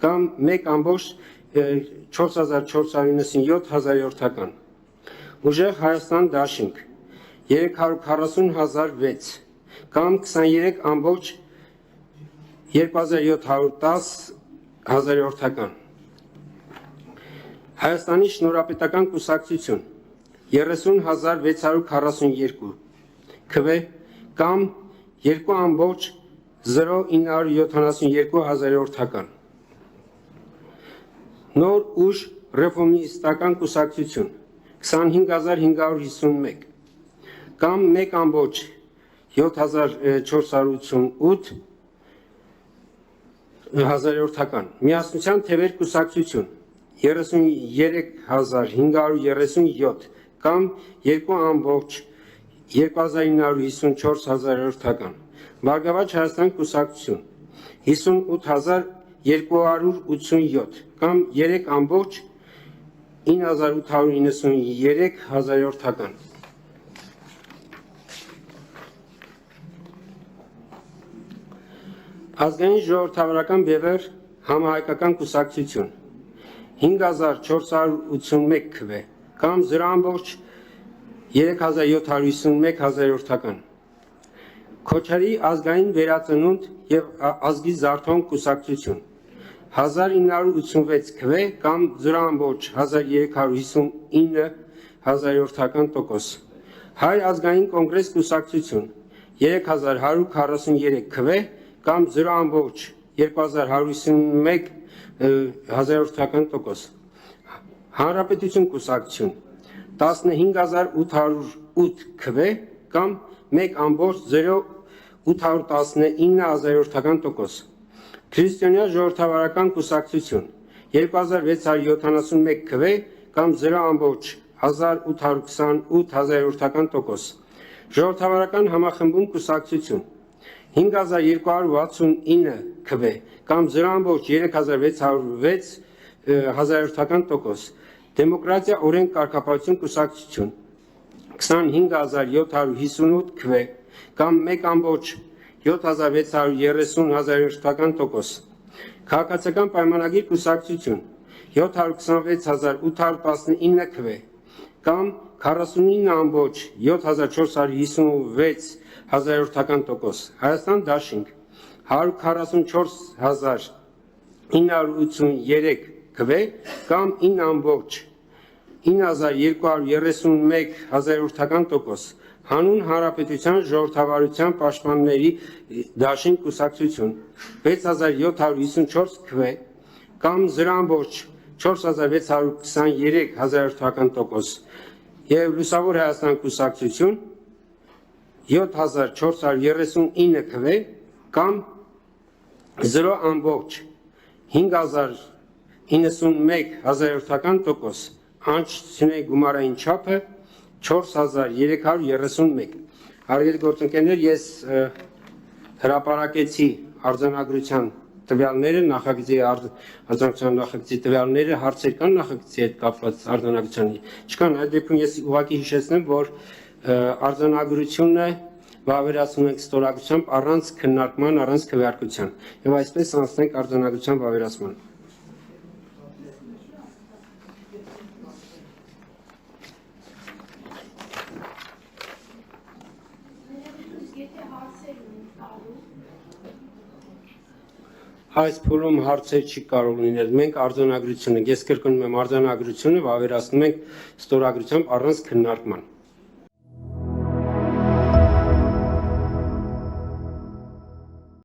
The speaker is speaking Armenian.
կամ 1,4497 հազարորդական, ուժեղ Հայաստան դաշինք 340,006 կամ 23,2710 հազարորդական, Հայաստանի շնորհապետական կուսակցություն 30,642 քվե կամ 2,0972 հազարորդական, Նոր ուժ ռեֆորմիստական կուսակցություն 25,551 կամ 1,7488 հազարորդական, Միասնության թևեր կուսակցություն 33,537 կամ 2,2954 հազարորդական, Բարգավաճ Հայաստան կուսակցություն 58,287 կամ 3,9893 հազարորդական, Ազգային ժողովրդավարական բևեռ համահայկական կուսակցություն 5,481 քվե կամ 0,3751 հազարորդական, Քոչարի ազգային վերածնունդ և ազգի զարթոնք կուսակցություն 1986 քվե կամ 0,1359 հազարորդական տոկոս, Հայ ազգային կոնգրես կուսակցություն 3143 քվե կամ 0,2151 հազարորդական տոկոս, Հանրապետություն կուսակցություն 15,808 քվե կամ 1,0819 հազարորդական տոկոս, Քրիստոնյա ժողովրդավարական կուսակցություն 2671 քվե կամ 0,1828 հազարորդական տոկոս, Ժողովրդավարական համախմբում կուսակցություն 5269 քվե կամ 0,3606 հազարորդական տոկոս, Դեմոկրատիա օրենք կարգապահություն կուսակցություն 25,758 քվե կամ 1,7630 հազարորդական տոկոս, Քաղաքացիական պայմանագիր կուսակցություն 726,819 քվե կամ 49,7456 հազարորդական տոկոս, Հայաստան դաշինք 144,983 քվե կամ 9,9231 հազարորդական տոկոս, Հանուն Հանրապետության ժողովրդավարության պաշտպանների դաշինք կուսակցություն 6,754 քվե կամ 0,4623 հազարորդական տոկոս և Լուսավոր Հայաստան կուսակցություն 7,439 քվե կամ 0,5091 հազարորդական տոկոս, Անչությունների գումարային չափը 4,331, Հարգելի գործընկերներ, ես հրապարակեցի արձանագրության տվյալները, արձանագրության նախագծի տվյալները, հարցեր կան նախագծի հետ կապված արձանագրությանի, չկան, այդ դեպքում ես ուղղակի հիշեցնեմ, որ արձանագրությունը վավերացնում ենք ստորագրությամբ առանց քննարկման, առանց քվեարկության, եւ այսպես անցնենք արձանագրության վավերացման։ Այս փուլում հարցեր չի կարող լինել, մենք արձանագրությունը, ես կրկնում եմ արձանագրությունը վավերացնում ենք ստորագրությամբ առանց քննարկման։